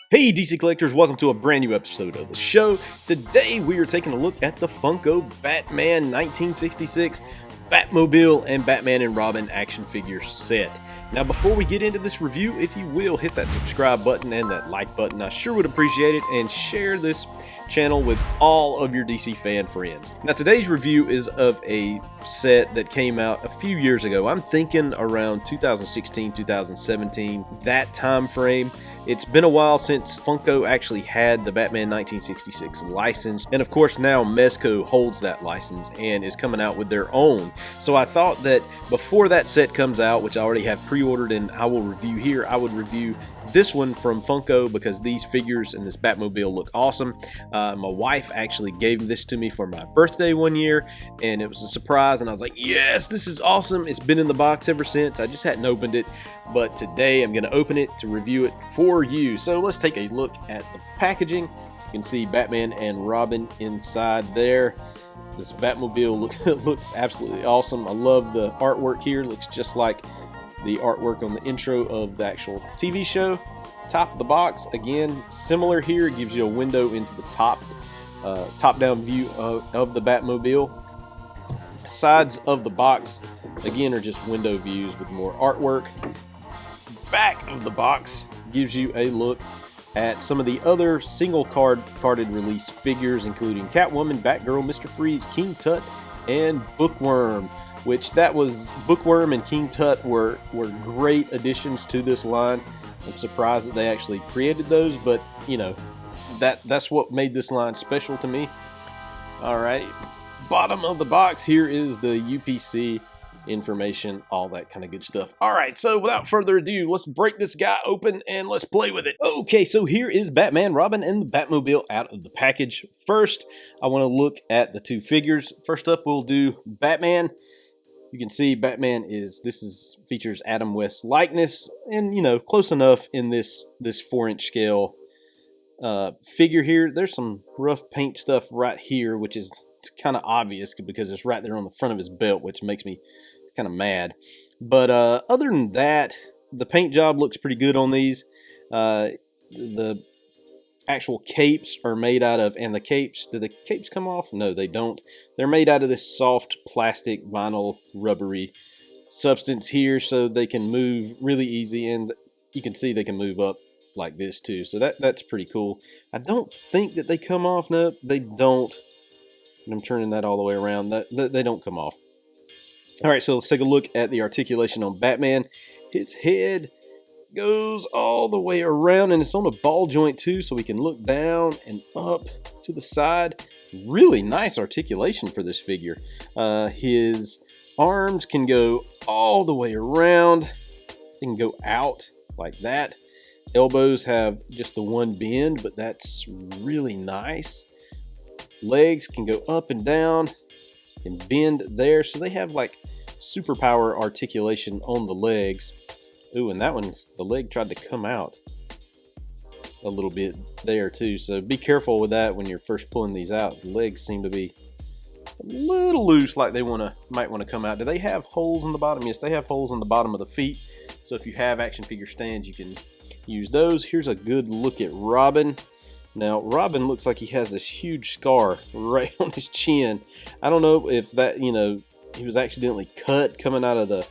Hey DC Collectors, welcome to a brand new episode of the show. Today we are taking a look at the Funko Batman 1966 Batmobile and Batman and Robin action figure set. Now before we get into this review, if you will hit that subscribe button and that like button, I sure would appreciate it, and share this channel with all of your DC fan friends. Now today's review is of a set that came out a few years ago. I'm thinking around 2016, 2017, that time frame. It's been a while since Funko actually had the Batman 1966 license, and of course now Mezco holds that license and is coming out with their own. So I thought that before that set comes out, which I already have pre-ordered and I will review here, I would review this one from Funko because these figures and this Batmobile look awesome. My wife actually gave this to me for my birthday one year, and it was a surprise, and I was like, yes, this is awesome. It's been in the box ever since. I just hadn't opened it, but today I'm going to open it to review it for you. So let's take a look at the packaging. You can see Batman and Robin inside there. This Batmobile looks absolutely awesome. I love the artwork here. It looks just like the artwork on the intro of the actual TV show. Top of the box, again, similar here. It gives you a window into the top-down view of the Batmobile. Sides of the box, again, are just window views with more artwork. Back of the box gives you a look at some of the other carded release figures, including Catwoman, Batgirl, Mr. Freeze, King Tut, and Bookworm. Which that was Bookworm and King Tut were great additions to this line. I'm surprised that they actually created those, but you know, that's what made this line special to me. All right, bottom of the box here is the UPC information, all that kind of good stuff. All right, so without further ado, let's break this guy open and let's play with it. Okay, so here is Batman, Robin, and the Batmobile out of the package. First, I want to look at the two figures. First up, we'll do Batman. You can see Batman features Adam West's likeness, and you know, close enough in this 4-inch scale figure here. There's some rough paint stuff right here, which is kind of obvious because it's right there on the front of his belt, which makes me kind of mad. But other than that, the paint job looks pretty good on these. The actual capes are made out of, and the capes, do the capes come off? No, they don't. They're made out of this soft plastic vinyl rubbery substance here, so they can move really easy, and you can see they can move up like this too, so that's pretty cool. I don't think that they come off. No, they don't. And I'm turning that all the way around. They don't come off. All right, so let's take a look at the articulation on Batman. His head goes all the way around, and it's on a ball joint too, so we can look down and up to the side. Really nice articulation for this figure. His arms can go all the way around. They can go out like that. Elbows have just the one bend, but that's really nice. Legs can go up and down and bend there, so they have like superpower articulation on the legs. Ooh, and that one, the leg tried to come out a little bit there too, so be careful with that when you're first pulling these out. The legs seem to be a little loose, like they might want to come out. Do they have holes in the bottom? Yes, they have holes in the bottom of the feet, so if you have action figure stands, you can use those. Here's a good look at Robin. Now, Robin looks like he has this huge scar right on his chin. I don't know if that, you know, he was accidentally cut coming out of the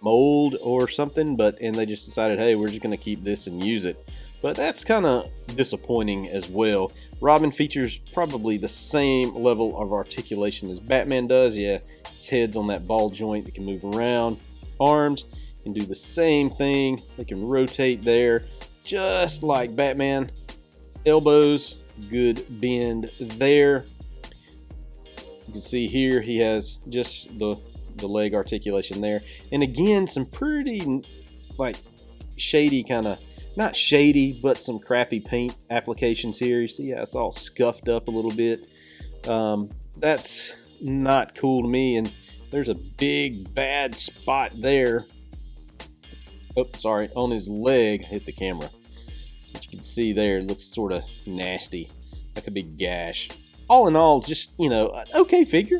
mold or something, and they just decided, hey, we're just going to keep this and use it. But that's kind of disappointing as well. Robin features probably the same level of articulation as Batman does. Yeah, his head's on that ball joint that can move around. Arms can do the same thing. They can rotate there just like Batman. Elbows, good bend there. You can see here he has just the leg articulation there, and again some pretty like shady kind of, not shady, but some crappy paint applications here. You see how it's all scuffed up a little bit. That's not cool to me, and there's a big bad spot there. Oh, sorry, on his leg. Hit the camera. But you can see there, it looks sort of nasty, like a big gash. All in all, just, you know, okay figure.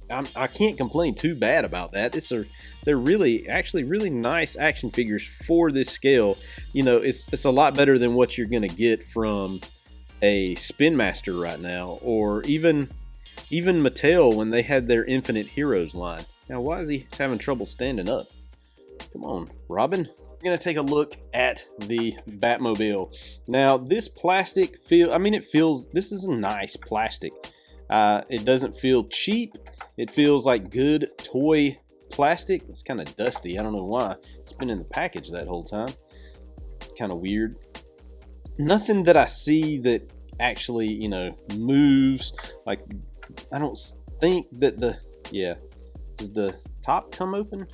I can't complain too bad about that. They're actually really nice action figures for this scale. You know, it's a lot better than what you're gonna get from a Spin Master right now, or even Mattel when they had their Infinite Heroes line. Now, why is he having trouble standing up? Come on, Robin. We're gonna take a look at the Batmobile. Now, this plastic this is a nice plastic. It doesn't feel cheap. It feels like good toy plastic. It's kind of dusty. I don't know why. It's been in the package that whole time. Kind of weird. Nothing that I see that actually, you know, moves. Like, I don't think that does the top come open?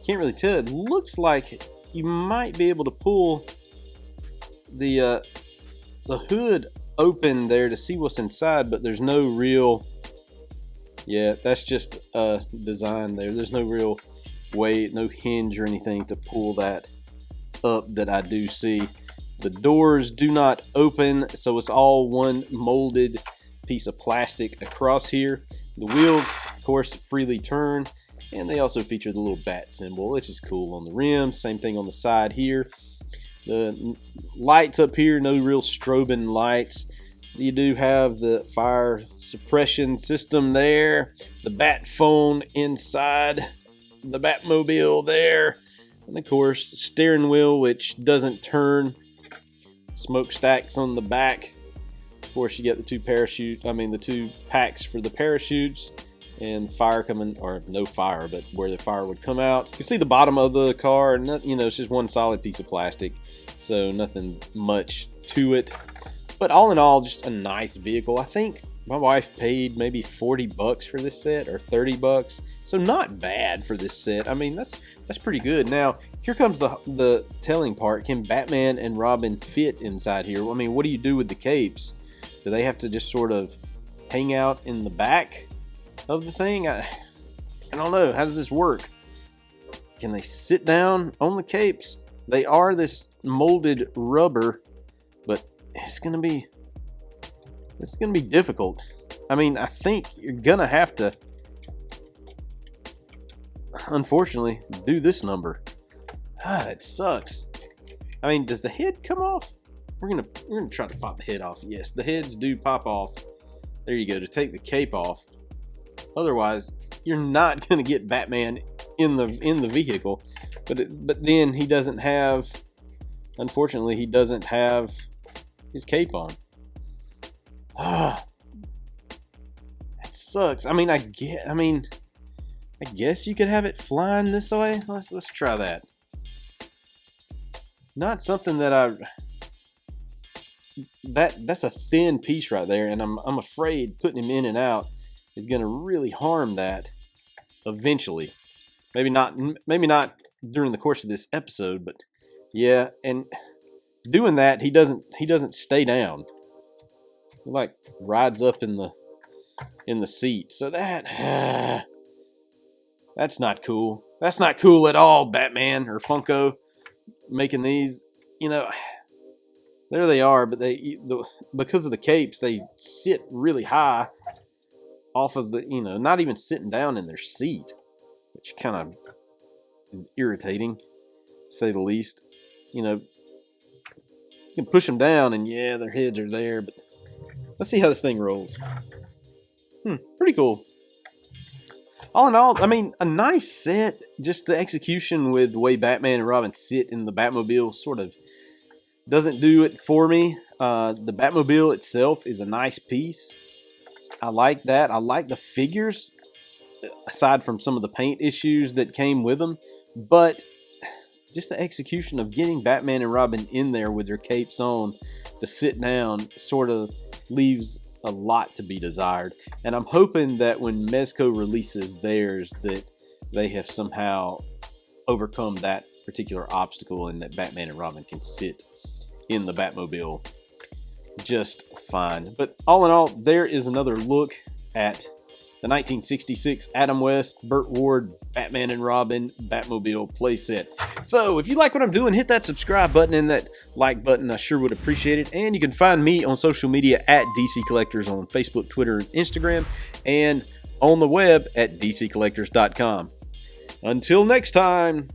Can't really tell. It looks like you might be able to pull the hood open there to see what's inside, but there's no real, that's just a design there. There's no real way, no hinge or anything to pull that up that I do see. The doors do not open, so it's all one molded piece of plastic across here. The wheels, of course, freely turn, and they also feature the little bat symbol, which is cool on the rims. Same thing on the side here. The lights up here, no real strobing lights. You do have the fire suppression system there, the bat phone inside the Batmobile there, and of course the steering wheel, which doesn't turn. Smokestacks on the back. Of course, you get the the two packs for the parachutes, and fire coming, or no fire, but where the fire would come out. You can see the bottom of the car, and it's just one solid piece of plastic, so nothing much to it. But all in all, just a nice vehicle. I think my wife paid maybe 40 bucks for this set, or 30 bucks, so not bad for this set. I mean, that's pretty good. Now, here comes the telling part. Can Batman and Robin fit inside here? I mean, what do you do with the capes? Do they have to just sort of hang out in the back of the thing? I don't know. How does this work? Can they sit down on the capes? They are this molded rubber, but it's gonna be difficult. I mean, I think you're gonna have to, unfortunately, do this number. It sucks. I mean, does the head come off? We're gonna try to pop the head off. Yes, the heads do pop off. There you go, to take the cape off. Otherwise, you're not gonna get Batman in the vehicle. But then he doesn't have, unfortunately, he doesn't have his cape on. That sucks. I mean, I guess you could have it flying this way. Let's try that. Not something that that's a thin piece right there, and I'm afraid putting him in and out is going to really harm that eventually. Maybe not during the course of this episode, but yeah. And doing that, he doesn't stay down. He like rides up in the seat. So that's not cool. That's not cool at all, Batman or Funko making these. There they are, but because of the capes, they sit really high off of the, not even sitting down in their seat, which kind of is irritating, to say the least. You can push them down, and yeah, their heads are there, but let's see how this thing rolls. Pretty cool. All in all, I mean, a nice set. Just the execution with the way Batman and Robin sit in the Batmobile sort of doesn't do it for me. The Batmobile itself is a nice piece. I like that. I like the figures, aside from some of the paint issues that came with them. But just the execution of getting Batman and Robin in there with their capes on to sit down sort of leaves a lot to be desired. And I'm hoping that when Mezco releases theirs, that they have somehow overcome that particular obstacle, and that Batman and Robin can sit in the Batmobile just fine. But all in all, there is another look at the 1966 Adam West, Burt Ward, Batman and Robin Batmobile playset. So if you like what I'm doing, hit that subscribe button and that like button. I sure would appreciate it. And you can find me on social media at DCCollectors on Facebook, Twitter, and Instagram. And on the web at DCCollectors.com. Until next time.